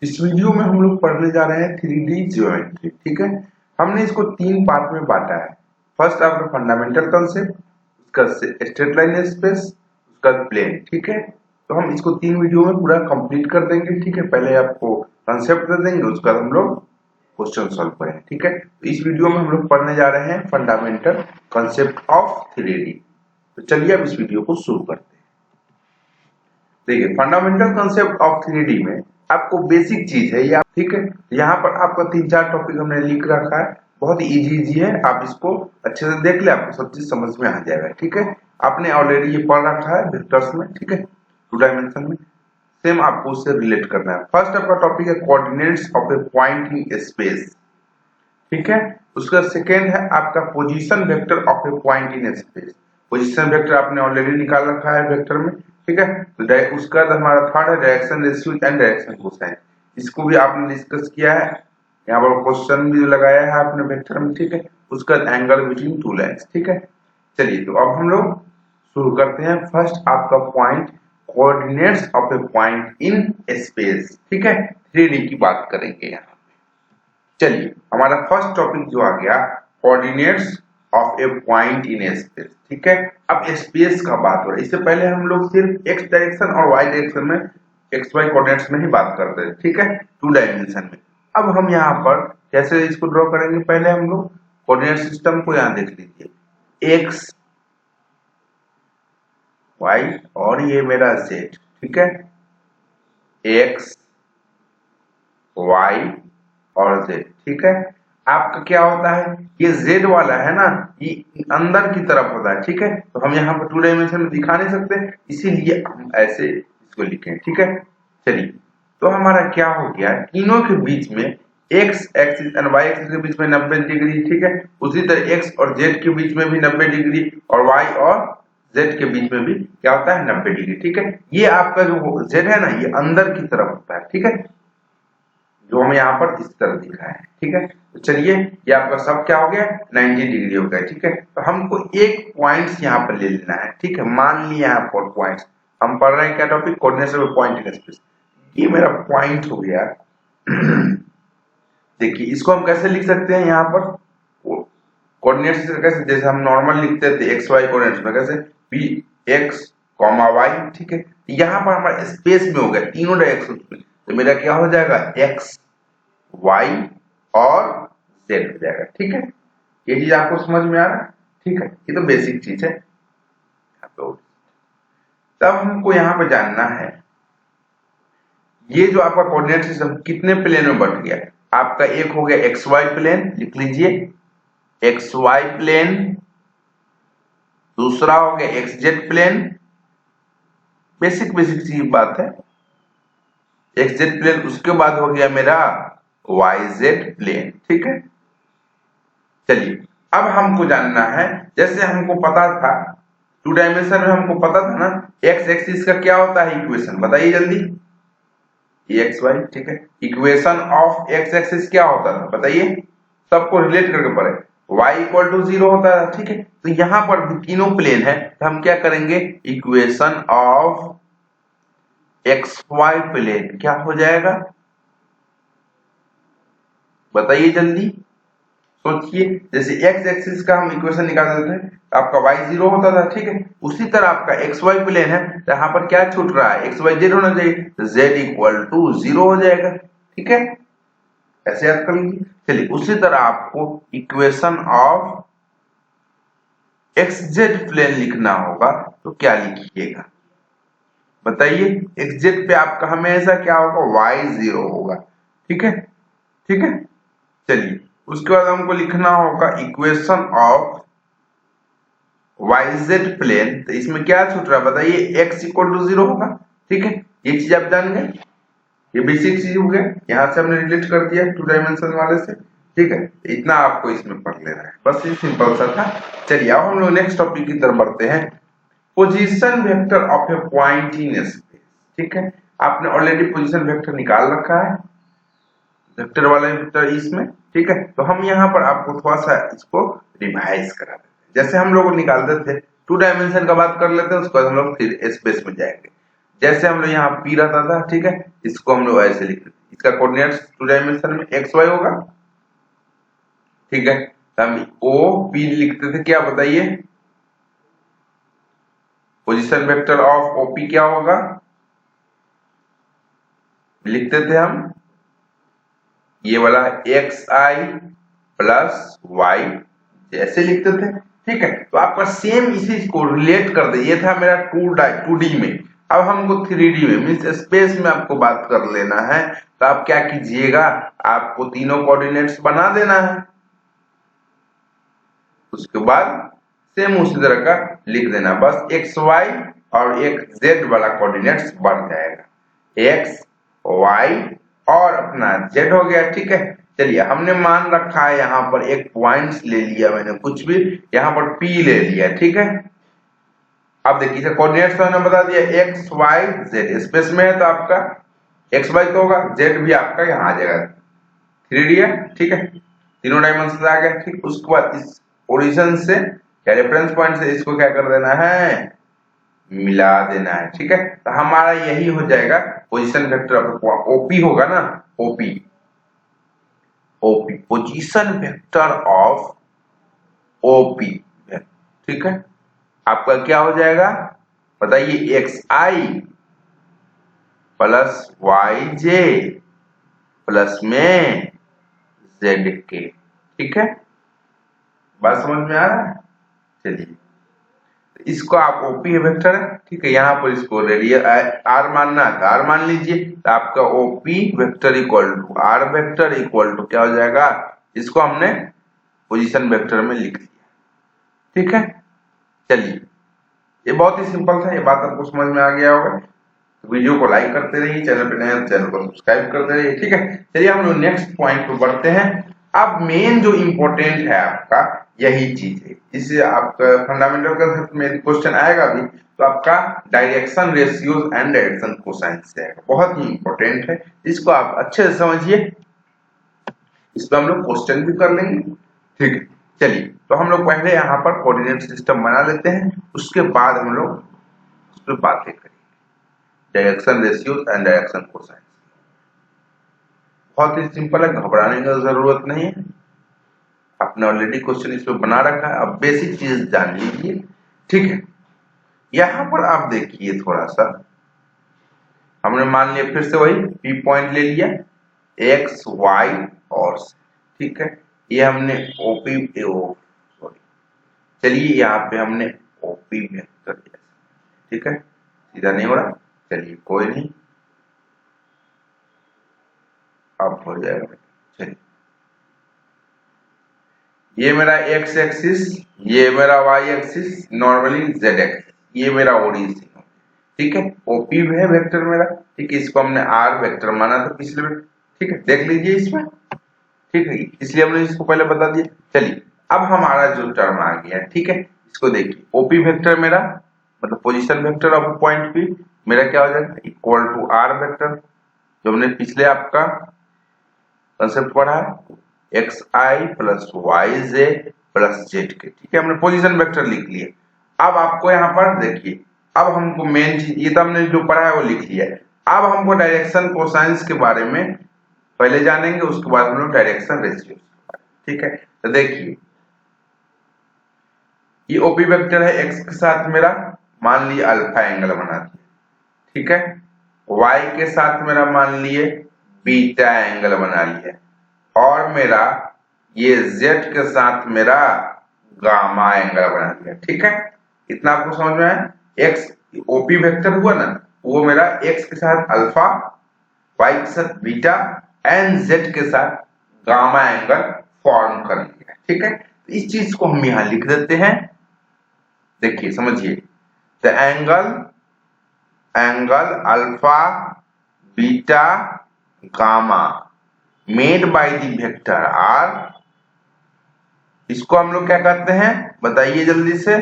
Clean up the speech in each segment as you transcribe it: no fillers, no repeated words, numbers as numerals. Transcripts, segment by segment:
इस वीडियो में हम लोग पढ़ने जा रहे हैं 3D ज्योमेट्री। ठीक है, हमने इसको 3 पार्ट में बांटा है। फर्स्ट आपका फंडामेंटल कॉन्सेप्ट, उसका स्ट्रेट लाइन स्पेस, उसका प्लेन। ठीक है, तो हम इसको 3 वीडियो में पूरा कंप्लीट कर देंगे। ठीक है, पहले आपको कॉन्सेप्ट दे देंगे, उसके बाद हम लोग क्वेश्चन सॉल्व करेंगे। ठीक है, तो इस वीडियो में हम लोग पढ़ने जा रहे हैं फंडामेंटल कॉन्सेप्ट ऑफ 3D। तो चलिए अब इस वीडियो को शुरू करते हैं। देखिए, फंडामेंटल कॉन्सेप्ट ऑफ 3D में आपको बेसिक चीज है ये। ठीक है, यहाँ पर आपका 3-4 टॉपिक हमने लिख रखा है, बहुत इजी है। आप इसको अच्छे से देख ले, आपको सब चीज समझ में आ जाएगा। ठीक है, आपने ऑलरेडी ये पढ़ रखा है वेक्टर्स में। ठीक है, 2 डायमेंशन में सेम आपको उससे रिलेट करना है। फर्स्ट आपका टॉपिक है coordinates of A point in space. ठीक है, उसका सेकेंड है आपका position vector of A point in space. Position vector आपने ऑलरेडी निकाल रखा है वेक्टर में। ठीक है, तो उसका हमारा थर्ड है direction ratio and direction cosine. इसको भी आपने डिस्कस किया है, यहाँ पर क्वेश्चन भी लगाया है आपने वेक्टर में। ठीक है, उसका एंगल बिटवीन 2 लाइन्स। ठीक है, चलिए तो अब हम लोग शुरू करते हैं। फर्स्ट आपका point coordinates of A point in space. ठीक है, 3D की बात करेंगे यहाँ। चलिए, हमारा फर्स्ट टॉपिक जो आ गया coordinates of A point in space. ठीक है, अब स्पेस का बात हो रहा है। इससे पहले हम लोग सिर्फ एक्स डायरेक्शन और वाई डायरेक्शन में एक्स वाई कोऑर्डिनेट्स में ही बात करते थे। ठीक है, 2 डायमेंशन में। अब हम यहाँ पर कैसे इसको ड्रॉ करेंगे, पहले हम लोग कोऑर्डिनेट सिस्टम को यहाँ देख लीजिए, एक्स वाई और ये मेरा जेड। ठीक है, एक्स वाई और जेड। ठीक है, आपका क्या होता है, ये जेड वाला है ना, ये अंदर की तरफ होता है। ठीक है, तो हम यहाँ पर 2 डायमेंशन में दिखा नहीं सकते, इसीलिए हम ऐसे इसको लिखें। ठीक है, चलिए तो हमारा क्या हो गया, तीनों के बीच में एक्स एक्सिस और वाई एक्सिस के बीच में 90 डिग्री। ठीक है, उसी तरह एक्स और जेड के बीच में भी 90 डिग्री और वाई और जेड के बीच में भी क्या होता है, 90 डिग्री। ठीक है, ये आपका जो जेड है ना, ये अंदर की तरफ होता है। ठीक है, जो हमें यहाँ पर इस तरह दिखा है। ठीक है, तो चलिए ये आपका सब क्या हो गया, 90 डिग्री हो गया। ठीक है, तो हमको एक पॉइंट्स यहाँ पर ले लेना है। ठीक है, मान लिया यहाँ 4 पॉइंट्स। हम पढ़ रहे हैं क्या topic, coordinates of point in space. ये मेरा पॉइंट हो गया। देखिए इसको हम कैसे लिख सकते हैं, यहाँ पर कोऑर्डिनेट्स कैसे, जैसे हम नॉर्मल लिखते थे एक्स वाई कोऑर्डिनेट्स में, कैसे पी एक्स कॉमा वाई। ठीक है, यहाँ पर हमारा स्पेस में हो गया तीनों डायरेक्शन में, तो मेरा क्या हो जाएगा, एक्स वाई और जेड हो जाएगा। ठीक है, ये चीज आपको समझ में आ रहा है। ठीक है, ये तो बेसिक चीज है। तब हमको यहाँ पे जानना है, ये जो आपका कोऑर्डिनेट सिस्टम कितने प्लेन में बट गया। आपका एक हो गया एक्स वाई प्लेन, लिख लीजिए एक्स वाई प्लेन। दूसरा हो गया एक्स जेड प्लेन, बेसिक सी बात है, एक्स जेड प्लेन। उसके बाद हो गया मेरा वाई जेड प्लेन। ठीक है, चलिए अब हमको जानना है, जैसे हमको पता था 2 डायमेंशन में, हमको पता था ना एक्स एक्सिस का क्या होता है इक्वेशन, बताइए जल्दी, एक्स वाई। ठीक है, इक्वेशन ऑफ एक्स एक्सिस क्या होता था बताइए, सबको रिलेट करके पढ़े, y इक्वल टू 0 होता है। ठीक है, तो यहाँ पर भी तीनों प्लेन है, तो हम क्या करेंगे, equation of x y plane क्या हो जाएगा, बताइए जल्दी, सोचिए। जैसे एक्स एक्सिस का हम इक्वेशन निकाल देते हैं, आपका y 0 होता था। ठीक है, उसी तरह आपका एक्स वाई प्लेन है, तो यहाँ पर क्या छूट रहा है, एक्स वाई जेड होना चाहिए, तो z इक्वल टू 0 हो जाएगा। ठीक है, ऐसे याद कर लीजिए। चलिए उसी तरह आपको equation of x z plane लिखना होगा, तो क्या लिखिएगा बताइए, एक्स जेड पे आपका हमेशा क्या होगा, y 0 होगा। ठीक है, ठीक है, चलिए उसके बाद हमको लिखना होगा equation of y z plane, तो इसमें क्या छूट रहा है बताइए, x इक्वल टू 0 होगा। ठीक है, ये चीज आप जान गए, ये बेसिक चीज हो गया, यहाँ से हमने रिलेट कर दिया 2 डायमेंशन वाले से। ठीक है, इतना आपको इसमें पढ़ लेना है, बस ये सिंपल सा था। चलिए अब हम लोग नेक्स्ट टॉपिक की तरफ बढ़ते हैं, position vector of A point in space. ठीक है, आपने ऑलरेडी पोजीशन वेक्टर निकाल रखा है, वेक्टर वाला वेक्टर इसमें। ठीक है, तो हम यहाँ पर आपको थोड़ा सा इसको रिवाइज करा देते हैं, जैसे हम लोग निकालते थे 2 डायमेंशन का बात कर लेते हैं, उसके बाद हम लोग फिर स्पेस में जाएंगे। जैसे हम लोग यहाँ पी रहता था, ठीक है, इसको हम लोग ऐसे लिख लेते, इसका कोऑर्डिनेट्स 2 डायमेंशन में एक्स वाई होगा, ठीक है। तो हम ओ पी लिखते थे, क्या बताइए, पोजीशन वेक्टर ऑफ ओपी क्या होगा, लिखते थे हम ये वाला एक्स आई प्लस वाई, जैसे लिखते थे, ठीक है। तो आपका सेम इसी को रिलेट कर दे, ये था मेरा 2D में। अब हमको 3D में मीन्स स्पेस में आपको बात कर लेना है। तो आप क्या कीजिएगा, आपको तीनों कोऑर्डिनेट्स बना देना है, उसके बाद सेम उसी तरह का लिख देना, बस एक्स वाई और एक जेड वाला कोऑर्डिनेट्स बन जाएगा, एक्स वाई और अपना जेड हो गया, ठीक है। चलिए हमने मान रखा है यहाँ पर एक पॉइंट्स ले लिया मैंने, कुछ भी यहाँ पर पी ले लिया, ठीक है। अब देखिए कोऑर्डिनेट्स तो मैंने बता दिया एक्स वाई जेड, स्पेस में है तो आपका एक्स वाई तो होगा, जेड भी आपका यहाँ आ जाएगा, 3D है, ठीक है, तीनों डायमेंशन आ गए, ठीक। उसके बाद इस ओरिजिन से या रेफरेंस पॉइंट से इसको क्या कर देना है, मिला देना है, ठीक है। तो हमारा यही हो जाएगा पोजीशन वेक्टर ऑफ ओपी होगा ना, OP OP position vector of OP, ठीक है। आपका क्या हो जाएगा बताइए, एक्स आई प्लस वाई जे प्लस में जेड के, ठीक है। बात समझ में आ रहा है, चलिए इसको आप ओपी वेक्टर है, ठीक है, यहाँ पर इसको रेडियल आर मानना है, आर मान लीजिए, तो आपका OP vector equal to r vector equal to क्या हो जाएगा, इसको हमने पोजीशन वेक्टर में लिख लिया, ठीक है। चलिए ये बहुत ही सिंपल था, ये बात आपको समझ में आ गया होगा। तो वीडियो को लाइक करते रहिए, चैनल पे नए चैनल को सब्सक्राइब करते रहिए, ठीक है। चलिए हम लोग नेक्स्ट पॉइंट पे बढ़ते हैं। अब मेन जो इम्पोर्टेंट है आपका यही चीज है, इससे आपका फंडामेंटल कंसेप्ट में क्वेश्चन आएगा भी, तो आपका direction ratios and direction cosines है, बहुत ही इंपॉर्टेंट है, इसको आप अच्छे से समझिए, इस पर हम लोग क्वेश्चन भी कर लेंगे, ठीक है। चलिए तो हम लोग पहले यहाँ पर कोऑर्डिनेट सिस्टम बना लेते हैं, उसके बाद हम लोग उस पर बातें करेंगे, direction ratios and direction cosines. बहुत ही सिंपल है, घबराने की जरूरत नहीं है, आपने ऑलरेडी क्वेश्चन इसमें बना रखा है, अब बेसिक चीज जान लीजिए, ठीक है। यहां पर आप देखिए थोड़ा सा, हमने मान लिया फिर से वही पी पॉइंट ले लिया, एक्स वाई और, ठीक है, ये हमने ओपी सॉरी, चलिए यहाँ पे हमने ओपी वेक्टर लिया, ठीक है, सीधा नहीं हो रहा, चलिए कोई नहीं, अब हो जाएगा। चलिए ये मेरा एक्स एक्सिस, ये मेरा y axis, normally z axis, ये मेरा ओरिजिन, ठीक है, ओपी है वेक्टर मेरा, ठीक है, इसको हमने आर वेक्टर माना था पिछले में, ठीक है, देख लीजिए इसमें, ठीक है, इसलिए हमने इसको पहले बता दिया। चलिए अब हमारा जो टर्म आ गया, ठीक है, इसको देखिए, ओपी वेक्टर मेरा मतलब position vector of point P मेरा क्या हो जाएगा, इक्वल टू आर वेक्टर, जो हमने पिछले आपका कंसेप्ट पढ़ा है, एक्स आई प्लस वाई जे प्लस जेड के, ठीक है, हमने पोजीशन वेक्टर लिख लिए। अब आपको यहाँ पर देखिए, अब हमको मेन चीज, ये तो हमने जो पढ़ा है वो लिख लिया है, अब हमको डायरेक्शन कोसाइंस के बारे में पहले जानेंगे, उसके बाद हम लोग डायरेक्शन रेशियो, ठीक है। तो देखिए ये ओपी वेक्टर है, एक्स के साथ मेरा मान लिए अल्फा एंगल बना दिया, ठीक है, वाई के साथ मेरा मान लिए बीटा एंगल बना लिया, और मेरा ये जेड के साथ मेरा गामा एंगल बना दिया, ठीक है। इतना आपको समझ में आया, एक्स ओपी वेक्टर हुआ ना, वो मेरा एक्स के साथ अल्फा, वाई के साथ बीटा एंड जेड के साथ गामा एंगल फॉर्म कर लिया, ठीक है। तो इस चीज को हम यहां लिख देते हैं, देखिए समझिए, the angle alpha beta gamma made by the vector r, इसको हम लोग क्या कहते हैं बताइए जल्दी से,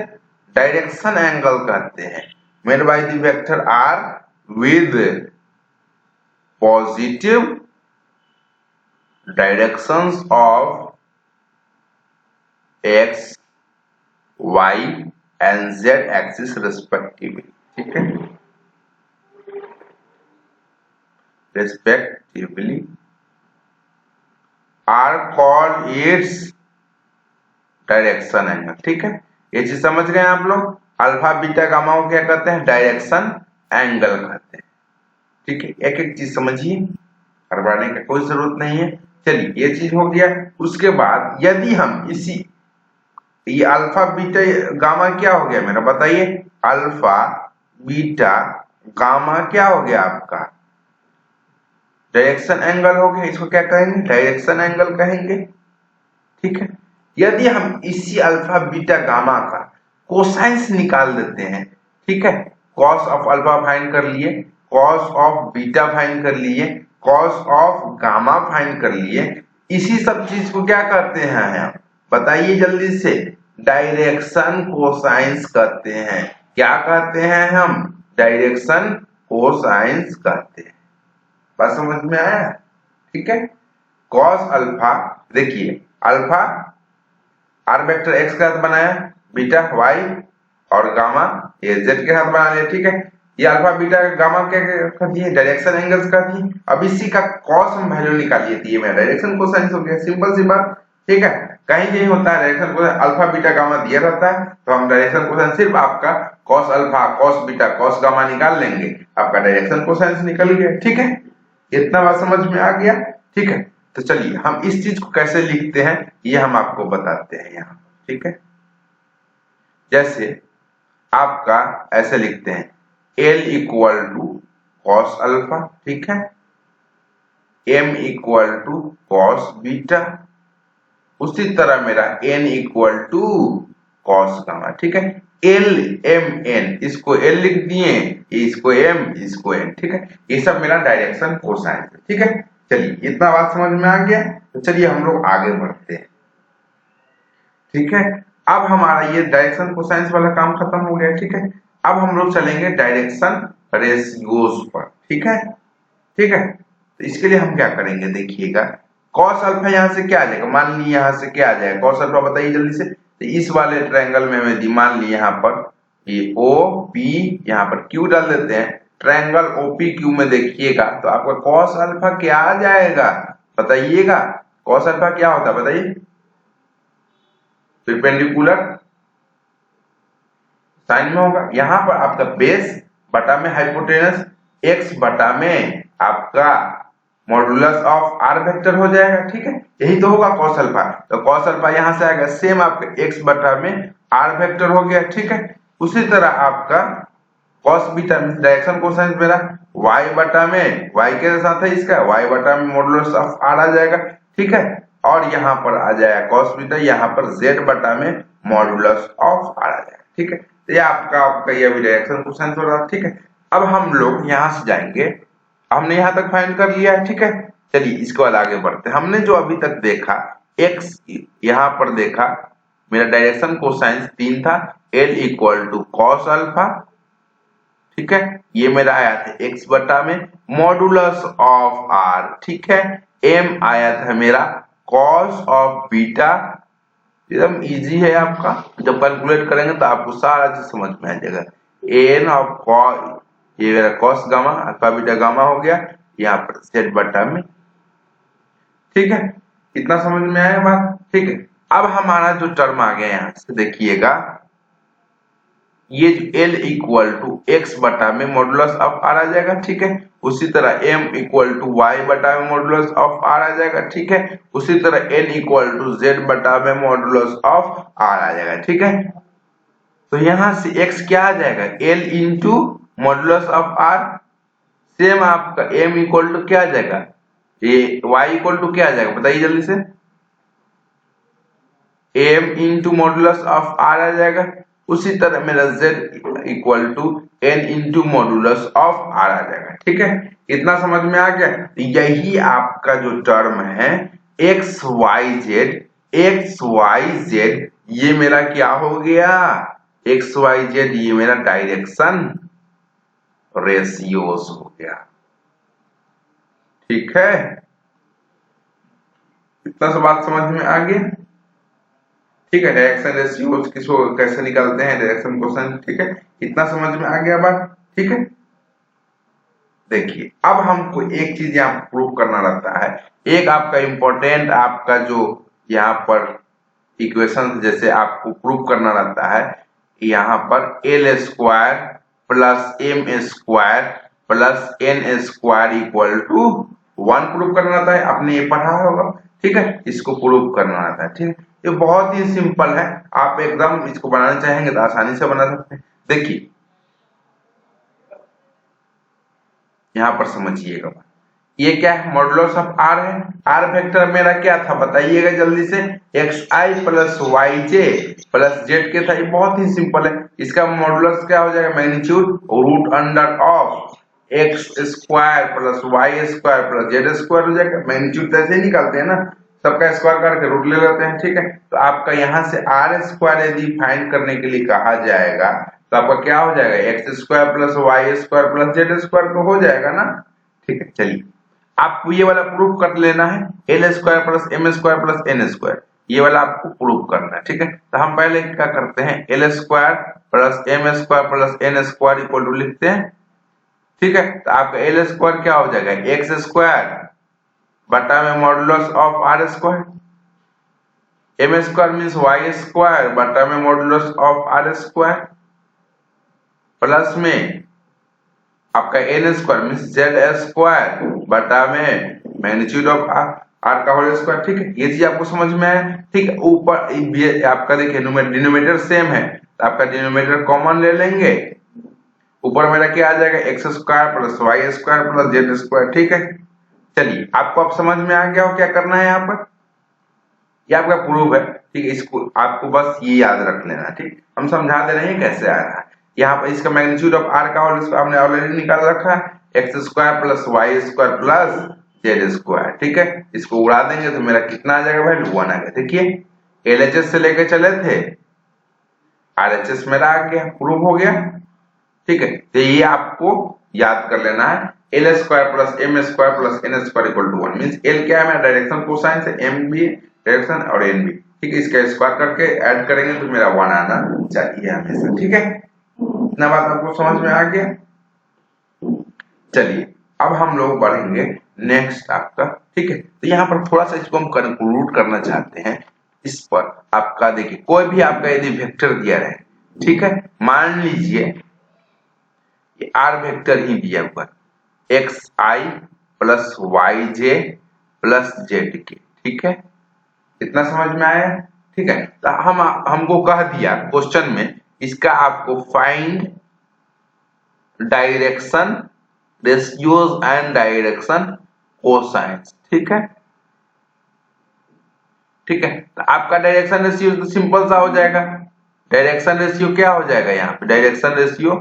डायरेक्शन एंगल कहते हैं, made by the vector r with positive directions of x y and z axis respectively, ठीक है। respectively are called its direction angle. ठीक है, ये चीज समझ गए आप लोग। अल्फा बीटा गामा को क्या कहते हैं? डायरेक्शन एंगल कहते हैं। ठीक है, एक एक चीज समझिए, हड़बड़ाने की कोई जरूरत नहीं है। चलिए, ये चीज हो गया। उसके बाद यदि हम इसी ये अल्फा बीटा गामा क्या हो गया मेरा, बताइए? अल्फा बीटा गामा क्या हो गया आपका? डायरेक्शन एंगल हो गया। इसको क्या कहेंगे? डायरेक्शन एंगल कहेंगे। ठीक है, यदि हम इसी अल्फा बीटा गामा का कोसाइंस निकाल देते हैं, ठीक है, कॉस ऑफ अल्फा फाइंड कर लिए, कॉस ऑफ बीटा फाइंड कर लिए, कॉस ऑफ गामा फाइंड कर लिए, इसी सब चीज को क्या कहते हैं हम? बताइए जल्दी से। डायरेक्शन कोसाइंस कहते हैं। क्या कहते हैं हम? डायरेक्शन कोसाइंस कहते हैं। बात समझ में आया? ठीक है, कॉस अल्फा, देखिए अल्फा आर वेक्टर एक्स के साथ बनाया, बीटा वाई और गामा ये जेड के साथ बना लिया। ठीक है, ये अल्फा बीटा गामा क्या कर दिए? डायरेक्शन एंगल्स कर दिए। अब इसी का कॉस हम वैल्यू निकालिए, तो ये मेरा डायरेक्शन कोसाइंस हो गया। सिंपल सी बात। ठीक है, कहीं कहीं होता है direction cosine alpha beta gamma दिया रहता है, तो हम डायरेक्शन कोसाइन सिर्फ आपका cos alpha cos beta cos gamma निकाल लेंगे, आपका डायरेक्शन कोसाइंस निकल गया। ठीक है, इतना बात समझ में आ गया? ठीक है, तो चलिए हम इस चीज को कैसे लिखते हैं ये हम आपको बताते हैं यहाँ। ठीक है, जैसे आपका ऐसे लिखते हैं L equal to cos alpha, ठीक है, M equal to cos beta, उसी तरह मेरा N equal to cos gamma. ठीक है, L M N, इसको L लिख दिए, इसको M इसको N। ठीक है, ये सब मेरा डायरेक्शन कोसाइन है। ठीक है, चलिए इतना बात समझ में आ गया। तो चलिए हम लोग आगे बढ़ते हैं। ठीक है, अब हमारा ये डायरेक्शन कोसाइंस वाला काम खत्म हो गया। ठीक है, अब हम लोग चलेंगे डायरेक्शन रेशियोज पर। ठीक है, ठीक है, तो इसके लिए हम क्या करेंगे, देखिएगा कॉस अल्फा यहाँ से क्या आ जाएगा? मान लीजिए यहाँ से क्या आ जाएगा कॉस अल्फा, बताइए जल्दी से। तो इस वाले ट्रायंगल में हमें मान लीजिए यहाँ पर ये ओ पी, यहाँ पर क्यू डाल देते हैं। ट्रायंगल ओपी क्यू में देखिएगा तो आपका कॉस अल्फा क्या आ जाएगा, बताइएगा? कॉस अल्फा क्या होता है बताइए? परपेंडिकुलर साइन में होगा। यहाँ पर आपका बेस बटा में हाइपोटेनस एक्स बटा में आपका मॉडुलस ऑफ आर वेक्टर हो जाएगा। ठीक है, यही तो होगा कॉस अल्फा। तो कॉस अल्फा यहां से आएगा सेम आपका एक्स बटा में आर वेक्टर हो गया। ठीक है, उसी तरह आपका कॉस बीटा डायरेक्शन कोसाइन मेरा वाई बटा में, वाई के साथ है इसका वाई बटा में मॉडुलस ऑफ आर आ जाएगा। ठीक है, और यहाँ पर आ जाएगा कॉस बीटा, यहाँ पर जेड बटा में मॉडुलस ऑफ आर आ जाएगा। ठीक है, तो ये आपका ये भी डायरेक्शन कोसाइन हो रहा है। ठीक है, अब हम लोग यहाँ से जाएंगे, हमने यहाँ तक फाइंड कर लिया है। ठीक है, चलिए इसके बाद आगे बढ़ते हैं। हमने जो अभी तक देखा x यहाँ पर देखा मेरा डायरेक्शन कोसाइन 3 था, L equal to cos alpha. ठीक है, ये मेरा आया था x बटा में मॉडुलस ऑफ r। ठीक है, m आया था मेरा कॉस ऑफ बीटा। एकदम इजी है आपका, जब कैलकुलेट करेंगे तो आपको सारा चीज समझ में आ जाएगा। n ऑफ कॉस, ये मेरा cos gamma alpha beta gamma हो गया, यहाँ पर जेड बटा में। ठीक है, इतना समझ में आया बात? ठीक है, अब हमारा जो टर्म आ गया यहाँ से देखिएगा, ये जो L इक्वल टू एक्स बटा में मॉडुलस ऑफ आर आ जाएगा। ठीक है, उसी तरह M इक्वल टू वाई बटा में मॉडुलस ऑफ आर आ जाएगा। ठीक है, उसी तरह N इक्वल टू जेड बटा में मॉडुलस ऑफ आर आ जाएगा। ठीक है, तो यहां से x क्या आ जाएगा? L into modulus of r. Same आपका m इक्वल टू क्या आ जाएगा? ये y इक्वल टू क्या आ जाएगा बताइए जल्दी से? m into modulus of r आ जाएगा। उसी तरह मेरा z equal to n into modulus of r आ जाएगा। ठीक है, इतना समझ में आ गया? यही आपका जो टर्म है एक्स वाई जेड, ये मेरा क्या हो गया? एक्स वाई जेड, ये मेरा डायरेक्शन रेशियोज हो गया। ठीक है, इतना सा बात समझ में आ गया? ठीक है, डायरेक्शन रेशियोज किसको कैसे निकालते हैं, डायरेक्शन कोसाइन। ठीक है, इतना समझ में आ गया बात? ठीक है, देखिए अब हमको एक चीज यहाँ प्रूव करना रहता है, एक आपका इम्पोर्टेंट आपका जो यहाँ पर इक्वेशन जैसे आपको प्रूव करना रहता है, यहाँ पर l square plus m square plus n square equal to 1 prove करना रहता है। आपने ये पढ़ा होगा, ठीक है, इसको प्रूव करना रहता है। ठीक है, ये बहुत ही सिंपल है, आप एकदम इसको बनाना चाहेंगे तो आसानी से बना सकते हैं। देखिए यहाँ पर समझिएगा, ये क्या है, मॉडुलस ऑफ आर है। आर वेक्टर मेरा क्या था बताइएगा जल्दी से, एक्स आई प्लस वाई जे प्लस जेड के था। ये बहुत ही सिंपल है, इसका मॉडुलस क्या हो जाएगा, magnitude root under of x square plus Y square plus z square हो जाएगा। मैग्नीट्यूड तो ऐसे ही निकालते हैं ना, सबका स्क्वायर करके रूट ले लेते हैं। ठीक है, तो आपका यहाँ से आर स्क्वायर यदि फाइंड करने के लिए कहा जाएगा तो आपका क्या हो जाएगा, x square plus Y square plus z square तो हो जाएगा ना। ठीक है, चलिए आपको ये वाला प्रूफ कर लेना है, l square plus m square plus n square, ये वाला आपको प्रूफ करना है। ठीक है, तो हम पहले क्या करते हैं, l square plus m square plus n square equal to लिखते हैं। ठीक है, तो आपका एल स्क्वायर क्या हो जाएगा, एक्स स्क्वायर बटा में modulus of r square, m square means y square बटा में modulus of r square plus में आपका n square means z square बटा में मैग्नीट्यूड ऑफ आर का होल स्क्वायर। ठीक है, ये चीज आपको समझ में आया। ठीक है, ऊपर आपका देखिए डिनोमिनेटर सेम है तो आपका डिनोमिनेटर कॉमन ले लेंगे, ऊपर मेरा क्या आ जाएगा, x square plus Y square plus z square. ठीक है, चलिए आपको अब समझ में आ गया हो क्या करना है यहाँ पर, ये आपका प्रूफ है। ठीक है, इसको आपको बस ये याद रख लेना। ठीक, हम समझा दे रहे हैं कैसे आ रहा है। यहाँ पर इसका मैग्नीट्यूड ऑफ आर का होल हमने ऑलरेडी निकाल रखा है, x square plus Y square plus z square. ठीक है, इसको उड़ा देंगे तो मेरा कितना आ जाएगा, वैल्यू 1 आ गया। देखिए एलएचएस से लेके चले थे, आरएचएस मेरा आ गया, प्रूफ हो गया। ठीक है, तो ये आपको याद कर लेना है, l square plus m square plus n square equal to 1 means l क्या है, मेरा डायरेक्शन कोसाइन से, एम भी डायरेक्शन और एन भी। ठीक है, इसका स्क्वायर करके ऐड करेंगे तो मेरा 1 आना चाहिए हमेशा। ठीक है, इतना बात आपको समझ में आ गया। चलिए अब हम लोग बढ़ेंगे नेक्स्ट आपका। ठीक है, तो यहाँ पर थोड़ा सा इसको हम कंक्लूड करना चाहते हैं। इस पर आपका देखिए कोई भी आपका यदि वेक्टर दिया रहे, ठीक है, मान लीजिए ये आर वेक्टर ही दिया हुआ, एक्स आई प्लस वाई जे प्लस जेड के। ठीक है, इतना समझ में आया। ठीक है, तो हमको कह दिया क्वेश्चन में, इसका आपको find direction ratios and direction cosines. ठीक है, ठीक है, तो आपका डायरेक्शन रेशियो तो सिंपल सा हो जाएगा। डायरेक्शन रेशियो क्या हो जाएगा, यहाँ पे डायरेक्शन रेशियो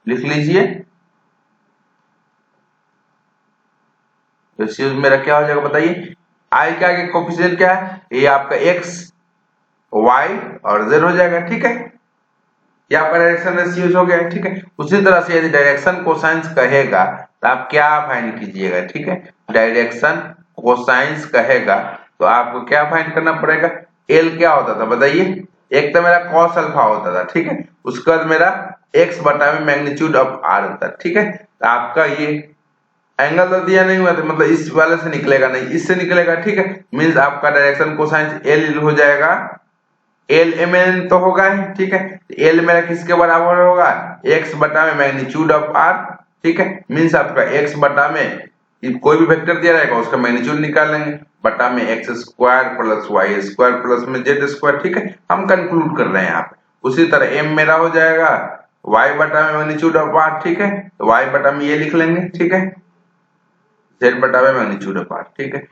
लिख लीजिए, रेशियो मेरा क्या हो जाएगा बताइए, आई का आगे कोफिशिएंट क्या है, ये आपका एक्स वाई और जेड हो जाएगा। ठीक है, ये आपका डायरेक्शन रेशियोज हो गया। ठीक है, उसी तरह से यदि डायरेक्शन कोसाइंस कहेगा तो आप क्या फाइंड कीजिएगा। ठीक है, डायरेक्शन कोसाइंस कहेगा तो आपको क्या फाइंड करना पड़ेगा, एल क्या होता था बताइए, एक तो मेरा कॉस अल्फा होता था। ठीक है, उसके बाद मेरा एक्स बटा में मैग्नीट्यूड ऑफ आर होता है। ठीक है, तो आपका ये एंगल तो दिया नहीं हुआ तो मतलब इस वाले से निकलेगा नहीं, इससे निकलेगा। ठीक है, मीन्स आपका डायरेक्शन कोसाइंस एल हो जाएगा, एल एम एन तो होगा ही। ठीक है, एल मेरा किसके बराबर होगा, एक्स बटा में मैग्नीट्यूड ऑफ आर। ठीक है, मीन्स आपका एक्स बटा में कोई भी वेक्टर दिया रहेगा उसका मैग्नीट्यूड निकाल लेंगे, बटा में x square plus Y square plus में जेड स्क्वायर। ठीक है, हम कंक्लूड कर रहे हैं यहाँ पे। उसी तरह एम मेरा हो जाएगा वाई बटा में मैग्नीट्यूड ऑफ आर। ठीक है, तो वाई बटा में ये लिख लेंगे। ठीक है, जेड बटा में मैग्नीट्यूड ऑफ आर। ठीक है,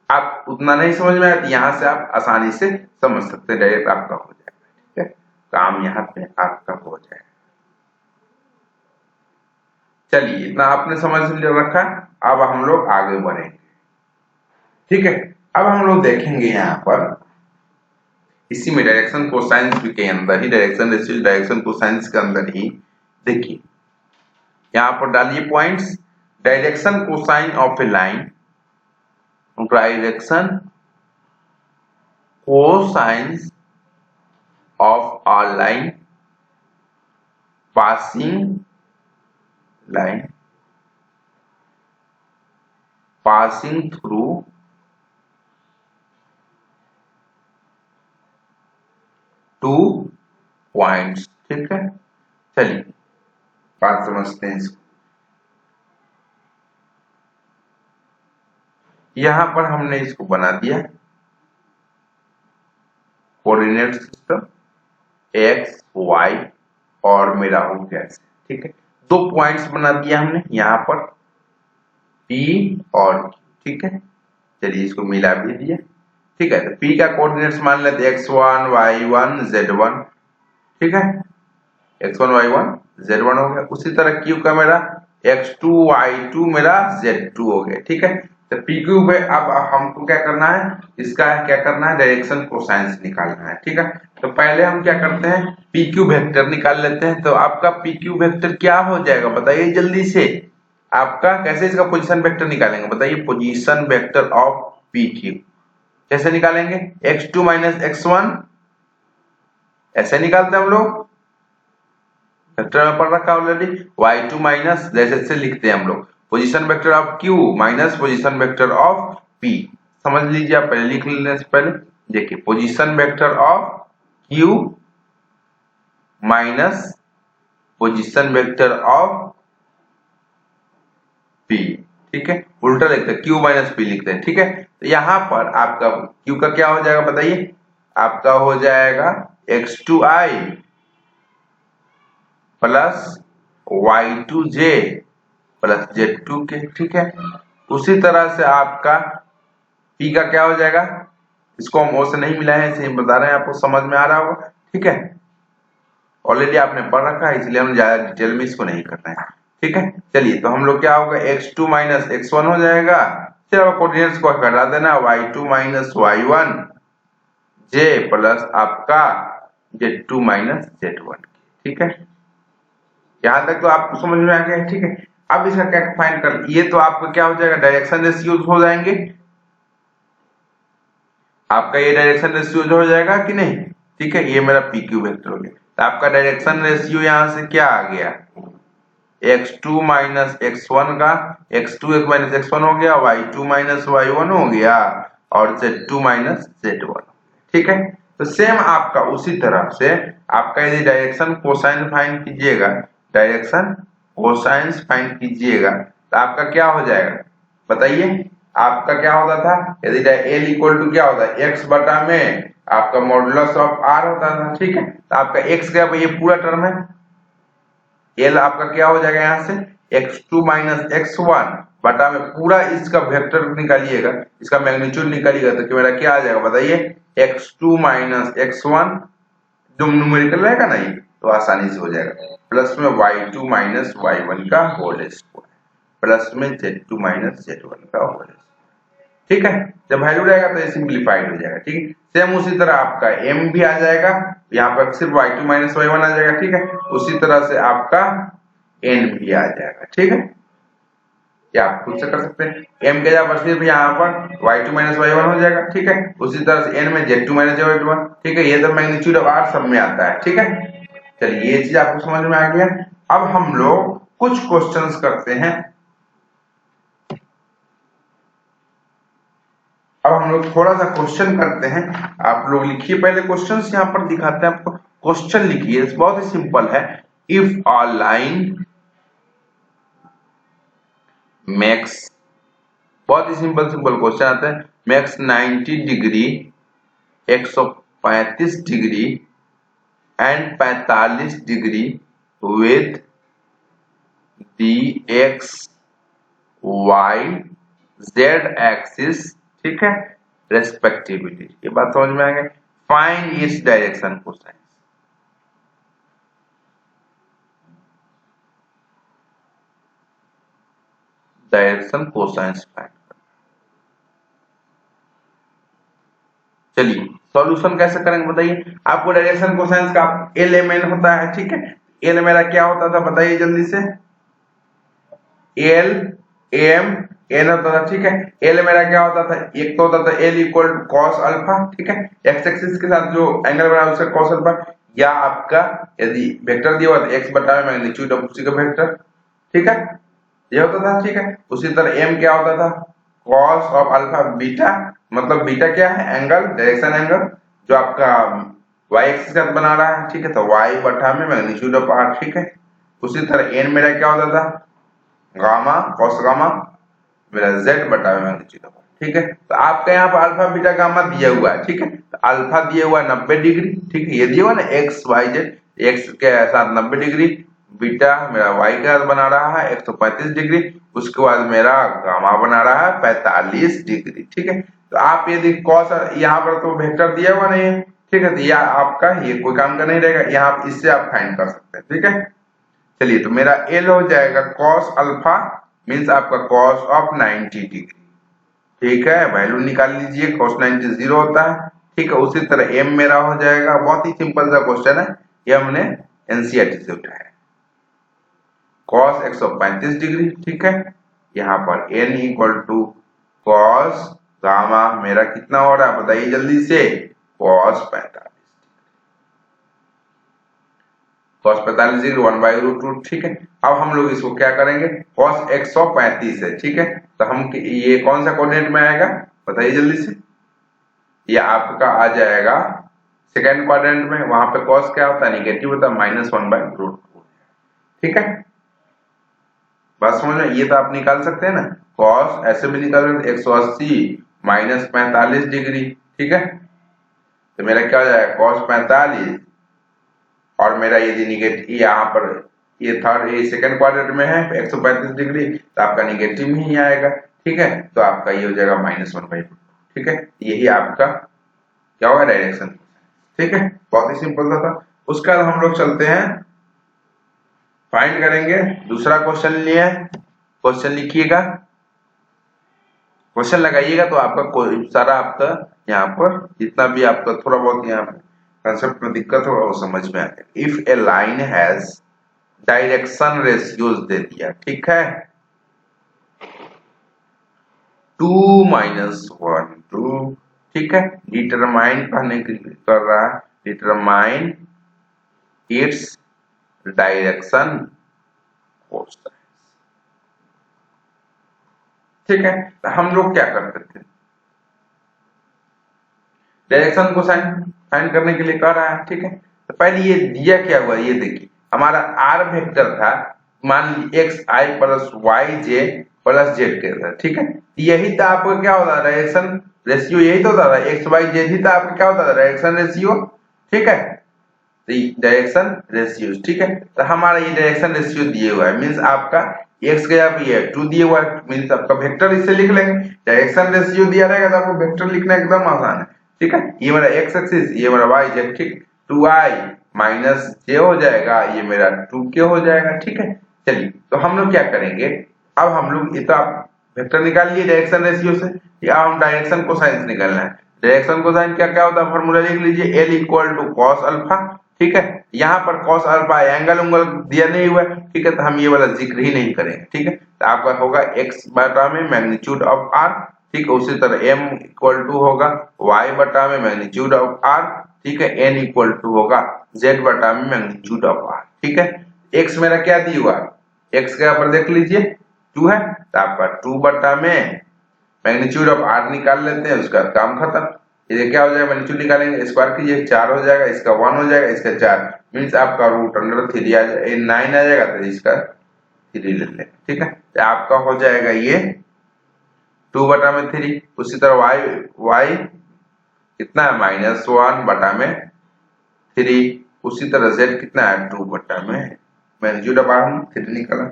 आप उतना नहीं समझ में आया तो यहाँ से आप आसानी से समझ सकते हैं, डायरेक्ट आपका हो जाएगा। ठीक है, काम यहाँ पे आपका हो जाएगा। चलिए इतना आपने समझ रखा, अब हम लोग आगे बढ़ेंगे। ठीक है, अब हम लोग देखेंगे यहाँ पर इसी में डायरेक्शन कोसाइंस के अंदर ही, डायरेक्शन रेशियो डायरेक्शन कोसाइंस के अंदर ही देखिए, यहाँ पर डालिए points, direction cosine of A line, direction cosines of a line passing line passing through two points. ठीक है, चलिए बात समझते हैं इसको। यहां पर हमने इसको बना दिया कोऑर्डिनेट सिस्टम एक्स वाई और मेरा हो गया। ठीक है, दो पॉइंट्स बना दिया हमने यहां पर P और Q। ठीक है, चलिए इसको मिला भी दिया। ठीक है, तो P का कोऑर्डिनेट्स मान लेते x1 y1 z1। ठीक है, x1 y1 z1 हो गया। उसी तरह Q का मेरा x2 y2 मेरा z2 हो गया। ठीक है, तो PQ पे अब हमको क्या करना है, इसका क्या करना है, डायरेक्शन कोसाइंस निकालना है। ठीक है, तो पहले हम क्या करते हैं, PQ वेक्टर निकाल लेते हैं। तो आपका PQ वेक्टर क्या हो जाएगा बताइए जल्दी से। आपका कैसे इसका पोजीशन वेक्टर निकालेंगे बताइए, पोजीशन वेक्टर ऑफ PQ कैसे निकालेंगे, x2 माइनस x1 ऐसे निकालते हैं हम लोग, वेक्टर में पढ़ रखा ऑलरेडी। y2 माइनस जैसे से लिखते हैं हम लोग position vector of Q minus position vector of P। समझ लीजिए, आप पहले लिख लेने से पहले देखिए, position vector of Q minus position vector of P। ठीक है, उल्टा लिखते हैं, Q माइनस P लिखते हैं। ठीक है, तो यहां पर आपका Q का क्या हो जाएगा बताइए, आपका हो जाएगा x2i plus y2j plus z2k। ठीक है, उसी तरह से आपका P का क्या हो जाएगा, इसको हम ओ से नहीं मिलाए हैं, इसे हम बता रहे हैं, आपको समझ में आ रहा होगा। ठीक है, ऑलरेडी आपने पढ़ रखा है, इसलिए हम ज्यादा डिटेल में इसको नहीं करना है। ठीक है, चलिए तो हम लोग क्या होगा, x2 माइनस x1 हो जाएगा। चलो कोऑर्डिनेट्स को हटा देना, y2 minus y1 j plus आपका z2 माइनस z1। ठीक है, यहां तक तो आपको समझ में आ गया। ठीक है, अब इसका क्या फाइंड कर, ये तो आपका क्या हो जाएगा, डायरेक्शन रेशियोज हो जाएंगे। आपका ये डायरेक्शन रेशियो हो जाएगा कि नहीं। ठीक है, ये मेरा PQ वेक्टर हो गया। तो आपका डायरेक्शन रेशियो यहां से क्या आ गया, x2 माइनस x1 का x2 एक माइनस x1 हो गया, y2 माइनस y1 हो गया और z2 माइनस z1। ठीक है, तो सेम आपका उसी तरह से आपका यदि डायरेक्शन कोसाइन फाइंड कीजिएगा, डायरेक्शन कोसाइन फाइंड कीजिएगा तो आपका क्या हो जाएगा बताइए। आपका क्या होता था, यदि L इक्वल टू क्या होता है, x बटा में आपका मॉडुलस ऑफ r होता था। ठीक है, तो आपका x क्या, ये पूरा टर्म है, L आपका क्या हो जाएगा, यहाँ से x2 माइनस x1 बटा में पूरा इसका वेक्टर निकालिएगा, इसका मैग्नीट्यूड निकालिएगा, तो मेरा क्या आ जाएगा बताइए, x2 माइनस x1 जो न्यूमेरिकल रहेगा ना ये, तो आसानी से हो जाएगा, प्लस में y2 माइनस y1 का होल स्क्वायर प्लस में z2 माइनस z1 का होल। ठीक है, जब वैल्यू रहेगा तो ये सिंप्लीफाइड हो जाएगा। ठीक है, सेम उसी तरह आपका m भी आ जाएगा, यहाँ पर सिर्फ y2 माइनस y1 आ जाएगा। ठीक है, उसी तरह से आपका n भी आ जाएगा। ठीक है, क्या आप खुद से कर सकते हैं, m के जगह पर सिर्फ यहाँ पर y2 माइनस y1 हो जाएगा। ठीक है, उसी तरह से n में z2 माइनस z1। ठीक है, ये तो मैग्नीट्यूड ऑफ r सब में आता है। ठीक है, चलिए ये चीज आपको समझ में आ गया। अब हम लोग कुछ क्वेश्चंस करते हैं। अब हम लोग थोड़ा सा क्वेश्चन करते हैं, आप लोग लिखिए पहले क्वेश्चंस, यहाँ पर दिखाते हैं आपको, क्वेश्चन लिखिए, बहुत ही सिंपल है। इफ अ लाइन मेक्स, बहुत ही सिंपल क्वेश्चन आता है, makes 90 degree 135 degree and 45 degree with the x y z axis. ठीक है, रेस्पेक्टिवली, ये बात समझ में आ गई। Find its direction cosine, direction cosine find. चलिए सॉल्यूशन कैसे करेंगे बताइए। आपको डायरेक्शन कोसाइन का एल एम एन होता है। ठीक है, एल मेरा क्या होता था बताइए जल्दी से, एल एम एन होता था। ठीक है, एल मेरा क्या होता था, एक तो होता था l equal to cos alpha. ठीक है, एक्स एक्सिस के साथ जो एंगल बना है उसका कॉस अल्फा, या आपका यदि वेक्टर दिया हुआ तो एक्स बटा में मैग्नीट्यूड ऑफ उसी का वेक्टर। ठीक है, ये होता था। ठीक है, उसी तरह एम क्या होता था, कॉस ऑफ अल्फा बीटा, मतलब बीटा क्या है, एंगल, डायरेक्शन एंगल जो आपका y एक्सिस का बना रहा है, ठीक है। तो y बटा में मैग्नीट्यूड ऑफ r, ठीक है। उसी तरह n मेरा क्या होता था, गामा कॉस गामा मेरा z बटा में मैग्नीट्यूड ऑफ r, ठीक है। तो आपका यहाँ पर अल्फा बीटा गामा दिया हुआ है, ठीक है। तो अल्फा दिया हुआ 90 डिग्री, ठीक है। ये दिया हुआ ना x y z, x के साथ 90 डिग्री, बीटा मेरा y का बना रहा है 135 डिग्री, उसके बाद मेरा गामा बना रहा है 45 डिग्री, ठीक है। तो आप ये देखिए कॉस, यहाँ पर तो वेक्टर दिया हुआ नहीं है, ठीक है। तो यह आपका ये कोई काम का नहीं रहेगा, यहाँ इससे आप फाइंड कर सकते हैं, ठीक है। चलिए, तो मेरा एल हो जाएगा कॉस अल्फा मीन्स आपका कॉस ऑफ 90 डिग्री, ठीक है। वैल्यू निकाल लीजिए, cos 90 0 होता है, ठीक है। उसी तरह m मेरा हो जाएगा, बहुत ही सिंपल सा क्वेश्चन है, ये हमने एनसीईआरटी से उठाया, cos 135 डिग्री, ठीक है। यहाँ पर n equal to cos gamma मेरा कितना हो रहा है बताइए जल्दी से, cos 45, cos 45 डिग्री 1/√2, ठीक है। अब हम लोग इसको क्या करेंगे, cos 135 है, ठीक है। तो हम ये कौन सा कोऑर्डिनेट में आएगा बताइए जल्दी से, ये आपका आ जाएगा सेकंड क्वाड्रेंट में, वहां पे cos क्या होता है, नेगेटिव होता है, -1/√2, ठीक है। बात समझ में, ये तो आप निकाल सकते हैं ना, cos ऐसे भी निकाल सकते हैं 180 माइनस 45 डिग्री, ठीक है। तो मेरा क्या हो जाएगा cos 45, और मेरा ये निगेटिव यहाँ पर ये थर्ड ये सेकंड क्वाड्रेंट में है 135 डिग्री, तो आपका निगेटिव ही आएगा, ठीक है। तो आपका ये हो जाएगा -1/2, ठीक है। यही आपका क्या होगा डायरेक्शन, ठीक है। बहुत ही सिंपल था। उसके बाद हम लोग चलते हैं, फाइंड करेंगे दूसरा क्वेश्चन लिए, क्वेश्चन लिखिएगा, क्वेश्चन लगाइएगा, तो आपका कोई सारा आपका यहाँ पर जितना भी आपका थोड़ा बहुत यहाँ पर कंसेप्ट में दिक्कत होगा वो समझ में आ जाएगा। If a line has direction ratios दे दिया, ठीक है, 2 - 1 2, ठीक है। डिटरमाइन पढ़ने के लिए कर रहा है, डिटरमाइन इट्स डायरेक्शन कोसाइन, ठीक है। तो हम लोग क्या करते थे, डायरेक्शन कोसाइन फाइंड करने के लिए कर रहा है, ठीक है। तो पहले ये दिया क्या हुआ, ये देखिए हमारा आर वेक्टर था, मान लीजिए एक्स आई प्लस वाई जे प्लस जेड के था, ठीक है। यही तो आपका क्या होता है डायरेक्शन रेशियो, यही तो होता था, एक्स वाई जेड ही तो आपका क्या होता था डायरेक्शन रेशियो, ठीक है। डायरेक्शन रेशियो, ठीक है। तो हमारा ये डायरेक्शन रेशियो दिए हुआ है, मींस आपका x का यहाँ पे 2 दिए हुआ है, मींस आपका वेक्टर इससे लिख लेंगे, डायरेक्शन रेशियो दिया रहेगा तो आपको वेक्टर लिखना एकदम आसान है, ठीक है। ये मेरा x एक्सिस, ये मेरा y जेड, ठीक, 2i माइनस j हो जाएगा, ये मेरा 2k हो जाएगा, ठीक है। चलिए, तो हम लोग क्या करेंगे, अब हम लोग ये तो आप वेक्टर निकाल लिए डायरेक्शन रेशियो से, या हम डायरेक्शन कोसाइन निकालना है। डायरेक्शन कोसाइन क्या क्या होता है, फॉर्मूला लिख लीजिए, L equal to cos alpha, ठीक है। यहाँ पर कॉस अल्फा एंगल उंगल दिया नहीं हुआ है, ठीक है, तो हम ये वाला जिक्र ही नहीं करेंगे, ठीक है। तो आपका होगा x बटा में मैग्नीट्यूड ऑफ r, ठीक है। उसी तरह m इक्वल टू होगा y बटा में मैग्नीट्यूड ऑफ r, ठीक है। n इक्वल टू होगा z बटा में मैग्नीट्यूड ऑफ r, ठीक है। x मेरा क्या दिया हुआ, x के ऊपर देख लीजिए 2 है, तो आपका 2 बटा में मैग्नीट्यूड ऑफ r निकाल लेते हैं, उसका काम खत्म। ये क्या हो जाएगा, मैग्नीट्यूड निकालेंगे, स्क्वायर कीजिए 4 हो जाएगा, इसका 1 हो जाएगा, इसका 4 मींस आपका √3 आ जाएगा, 9 आ जाएगा, तो इसका 3 ले लेंगे, ठीक है। तो आपका हो जाएगा ये 2 बटा में 3। उसी तरह y कितना है -1 बटा में 3। उसी तरह z कितना है 2 बटा में मैग्नीट्यूड ऑफ r 3 निकाला,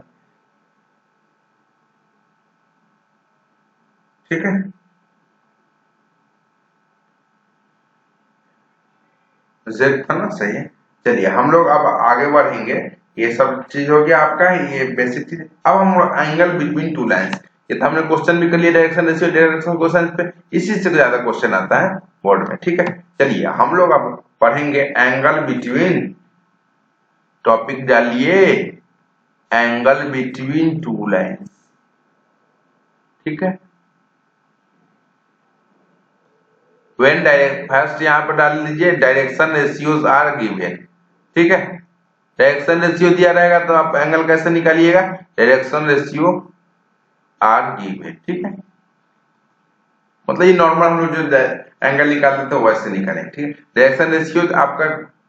ठीक है। z था ना, सही है। चलिए, हम लोग अब आगे बढ़ेंगे, ये सब चीज हो गया आपका, ये बेसिक चीज। अब हम एंगल बिटवीन टू लाइंस, ये तो हमने क्वेश्चन भी कर लिया डायरेक्शन रेशियो, डायरेक्शन कोसाइन पे, इसी से ज्यादा क्वेश्चन आता है बोर्ड में, ठीक है। चलिए, हम लोग अब पढ़ेंगे एंगल बिटवीन, टॉपिक डालिए एंगल बिटवीन टू लाइंस, ठीक है। When direct फर्स्ट यहाँ पर डाल लीजिए डायरेक्शन रेशियोज आर गिवन, ठीक है। डायरेक्शन रेशियो दिया रहेगा तो आप एंगल कैसे निकालिएगा, डायरेक्शन रेशियो आर गिवन, ठीक है। मतलब ये नॉर्मल हम लोग जो एंगल निकालते थे वैसे निकालेंगे, ठीक है। डायरेक्शन रेशियो आपका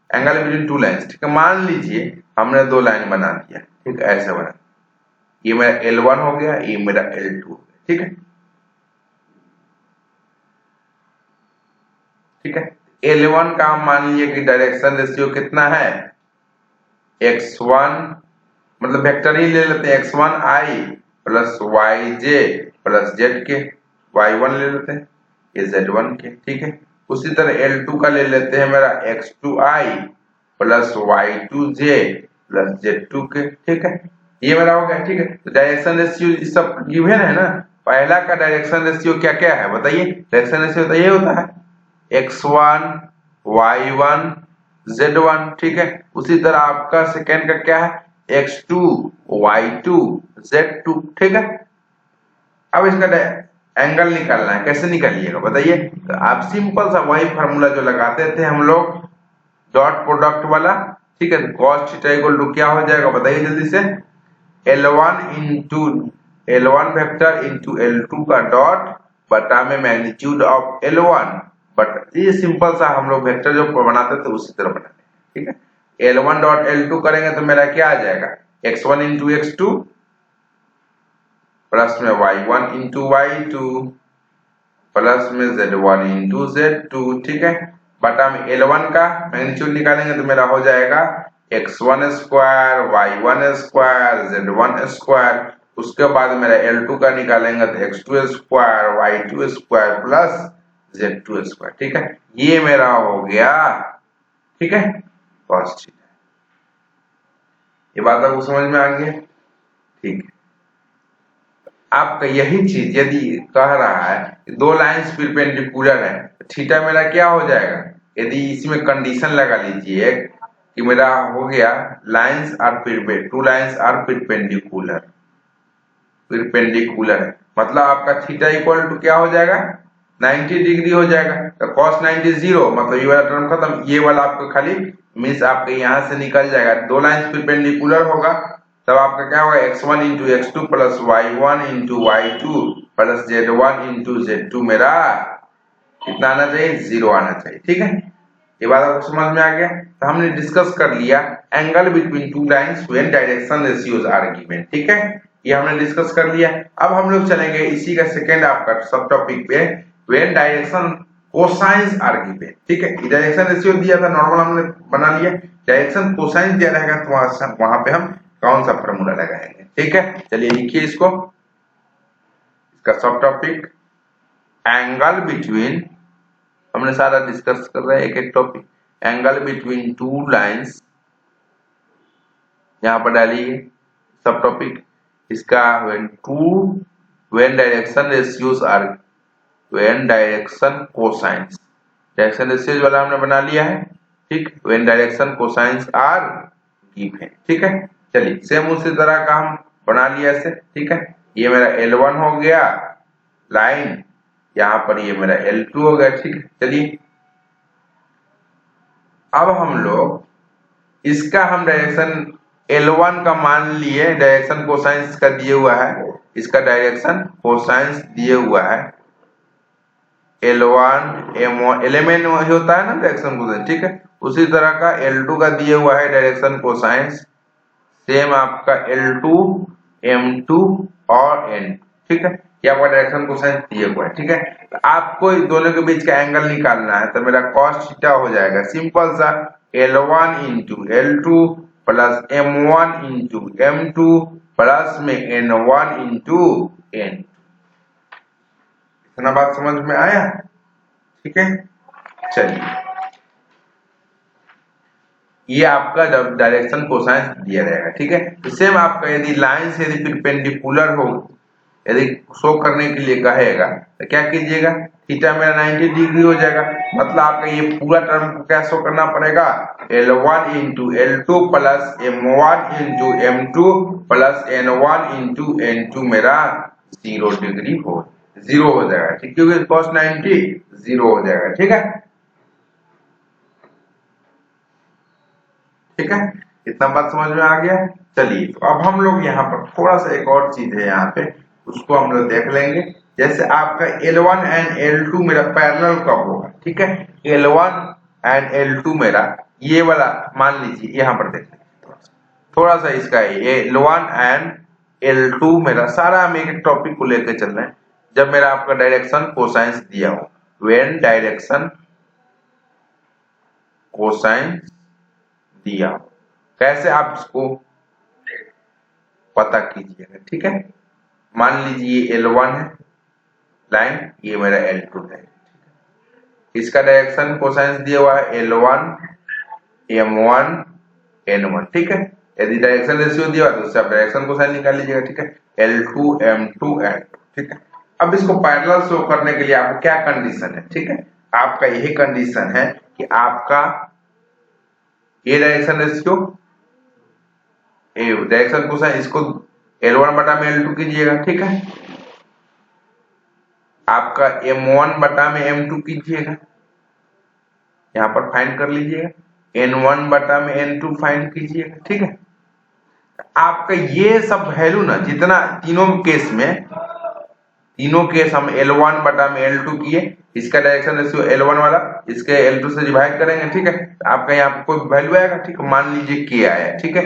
एंगल बिटवीन टू लाइंस, ठीक है। मान लीजिए हमने दो लाइन बना दिया, ठीक है, ऐसे बना, ये मेरा L1 हो गया, ये मेरा L2 हो गया, ठीक है, ठीक है। L1 का मान लीजिए कि डायरेक्शन रेशियो कितना है, x1, मतलब वेक्टर ही ले लेते हैं, x1i plus yj plus zk, y1 ले लेते हैं, ये z1 के, ठीक है। उसी तरह L2 का ले लेते हैं मेरा x2i plus y2j plus z2 के, ठीक है, ये मेरा हो गया, ठीक है। तो डायरेक्शन रेशियो सब गिवन है ना। पहला का डायरेक्शन रेशियो क्या क्या है बताइए, डायरेक्शन रेशियो तो ये होता है x1 y1 z1, ठीक है। उसी तरह आपका सेकेंड का क्या है x2 y2 z2, ठीक है। अब इसका एंगल निकालना है, कैसे निकालिएगा बताइए। तो आप सिंपल सा वही फार्मूला जो लगाते थे हम लोग, डॉट प्रोडक्ट वाला, ठीक है। cos थीटा इक्वल टू क्या हो जाएगा बताइए जल्दी से, L1 into L1 vector into L2 का डॉट बटा में मैग्नीट्यूड ऑफ L1, बट ये सिंपल सा हम लोग वेक्टर जो बनाते थे उसी तरह बनाते हैं, ठीक है। L1 डॉट L2 करेंगे तो मेरा क्या आ जाएगा, x1 इंटू x2 प्लस में y1 इंटू y2 प्लस में z1 इंटू z2, ठीक है, बटा में L1 का मैग्नीट्यूड निकालेंगे तो मेरा हो जाएगा x1 square y1 square z1 square, उसके बाद मेरा L2 का निकालेंगे तो x2 square y2 square plus z2 square, ठीक है। ये मेरा हो गया, ठीक है, cos थीटा। ये बात आपको समझ में आ गया, ठीक है। आपका यही चीज यदि कह रहा है कि दो लाइंस परपेंडिकुलर है, थीटा मेरा क्या हो जाएगा, यदि इसमें कंडीशन लगा लीजिए कि मेरा हो गया lines are two lines are perpendicular, perpendicular है, मतलब आपका थीटा इक्वल टू क्या हो जाएगा 90 डिग्री हो जाएगा। तो cos 90 0, मतलब ये वाला टर्म खत्म, ये वाला आपको खाली मीन्स आपके यहां से निकल जाएगा। दो लाइंस परपेंडिकुलर होगा तब आपका क्या होगा x1 into x2 plus y1 into y2 plus z1 into z2, मेरा कितना आना चाहिए, 0 आना चाहिए, ठीक है। ये बात आपको समझ में आ गया। तो हमने डिस्कस कर लिया angle between two lines when direction ratios are given, ठीक है, ये हमने डिस्कस कर लिया। अब हम लोग चलेंगे इसी का सेकेंड आपका सब टॉपिक पे, when direction cosines are given, ठीक है। डायरेक्शन रेशियो दिया था नॉर्मल हमने बना लिया, डायरेक्शन कोसाइंस दिया रहेगा तो वहां पे हम कौन सा फार्मूला लगाएंगे, ठीक है। चलिए लिखिए इसको, इसका सब टॉपिक एंगल बिटवीन, हमने सारा डिस्कस कर रहे हैं एक एक topic, angle between two lines, यहां पर डालिए सब टॉपिक इसका, when direction ratios are, when direction cosines, direction ratios वाला हमने बना लिया है, ठीक, when direction cosines are given, ठीक है। चलिए सेम उसी तरह का हम बना लिया ऐसे, ठीक है। ये मेरा L1 हो गया लाइन, यहां पर ये मेरा L2 हो गया, ठीक है। चलिए अब हम लोग इसका हम डायरेक्शन L1 का मान लिए, डायरेक्शन कोसाइंस का दिए हुआ है, इसका डायरेक्शन कोसाइंस दिए हुआ है L1 M1 एलिमेंट होता है ना डायरेक्शन कोसाइंस, ठीक है। उसी तरह का L2 का दिए हुआ है डायरेक्शन कोसाइंस, सेम आपका L2 M2 और N, ठीक है, ये आपका डायरेक्शन कोसाइन दिए हुआ है, ठीक है। तो आपको इस दोनों के बीच का एंगल निकालना है, तो मेरा cos थीटा हो जाएगा सिंपल सा L1 into L2 plus M1 into M2 plus में N1 इंटू N, इतना बात समझ में आया, ठीक है। चलिए ये आपका डायरेक्शन कोसाइन दिया रहेगा, ठीक है। तो सेम आपका यदि लाइन से यदि परपेंडिकुलर हो, यदि शो करने के लिए कहेगा तो क्या कीजिएगा, थीटा मेरा 90 डिग्री हो जाएगा, मतलब आपका ये पूरा टर्म को क्या शो करना पड़ेगा, L1 into L2 plus M1 into M2 plus N1 into N2 मेरा 0 डिग्री हो, 0 हो जाएगा, ठीक, क्योंकि cos 90 0 हो जाएगा, ठीक है, ठीक है। इतना बात समझ में आ गया। चलिए तो अब हम लोग यहाँ पर थोड़ा सा एक और चीज है यहाँ पे, उसको हम लोग देख लेंगे, जैसे आपका L1 एंड L2 मेरा पैरेलल कब होगा, ठीक है। L1 एंड L2 मेरा ये वाला मान लीजिए, यहाँ पर देख लीजिए थोड़ा सा इसका L1 एंड L2 मेरा सारा हम एक टॉपिक को लेकर चल रहे हैं। जब मेरा आपका डायरेक्शन कोसाइंस दिया हो, व्हेन डायरेक्शन कोसाइंस दिया, कैसे आप इसको पता कीजिएगा, ठीक है। मान लीजिए L1 है लाइन, ये मेरा L2 है, इसका डायरेक्शन कोसाइंस दिया हुआ है L1 M1 N1, ठीक है। यदि डायरेक्शन रेशियो दिया हुआ तो उससे आप डायरेक्शन कोसाइन निकाल लीजिएगा, ठीक है। L2 M2 N2, ठीक है। अब इसको पैरेलल शो करने के लिए आपको क्या कंडीशन है, ठीक है। आपका यही कंडीशन है कि आपका ये डायरेक्शन रेशियो डायरेक्शन कोसाइन इसको L1 बटा में L2 कीजिएगा, ठीक है। आपका M1 बटा में M2 कीजिएगा, यहाँ पर फाइंड कर लीजिएगा। N1 बटा में N2 फाइंड कीजिएगा, ठीक है। आपका ये सब वैल्यू ना, जितना तीनों केस हम L1 बटा में L2 किए, इसका डायरेक्शन रेशियो L1 वाला इसके L2 से डिवाइड करेंगे, ठीक है। आपका यहाँ पर कोई वैल्यू आएगा, ठीक है। मान लीजिए K आया, ठीक है।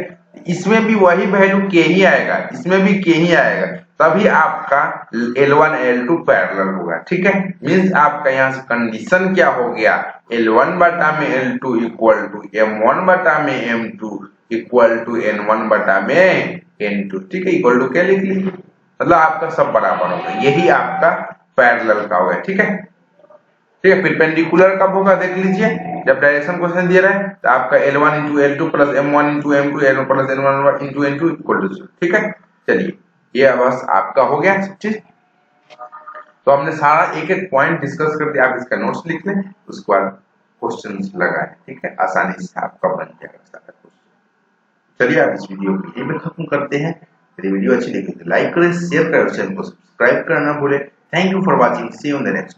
इसमें भी वही वैल्यू K ही आएगा, इसमें भी K ही आएगा, तभी आपका L1 L2 पैरेलल होगा, ठीक है। मींस आपका यहाँ से कंडीशन क्या हो गया, L1 बटा में L2 इक्वल टू M1 बटा में M2 इक्वल टू N1 बटा में N2, ठीक है। इक्वल टू क्या लिख लीजिए, मतलब आपका सब बराबर होगा, यही आपका पैरेलल का होगा, ठीक है। ठीक है, परपेंडिकुलर कब होगा देख लीजिए, जब डायरेक्शन क्वेश्चन दिया रहा है तो आपका L1 into L2 plus M1 into M2 N1 plus N1 into N2 equal to 0, ठीक है। चलिए ये बस आपका हो गया सब चीज। तो हमने सारा एक एक पॉइंट डिस्कस कर दिया, आप इसका नोट्स लिख लें, उसके बाद क्वेश्चंस लगाएं, ठीक है। आसानी से आपका बन जाएगा सारा क्वेश्चन। चलिए आप इस वीडियो को यहीं पे खत्म करते हैं। यदि वीडियो अच्छी लगी तो लाइक करें, शेयर करें, चैनल को सब्सक्राइब करना ना भूलें। Thank you for watching, see you in the next.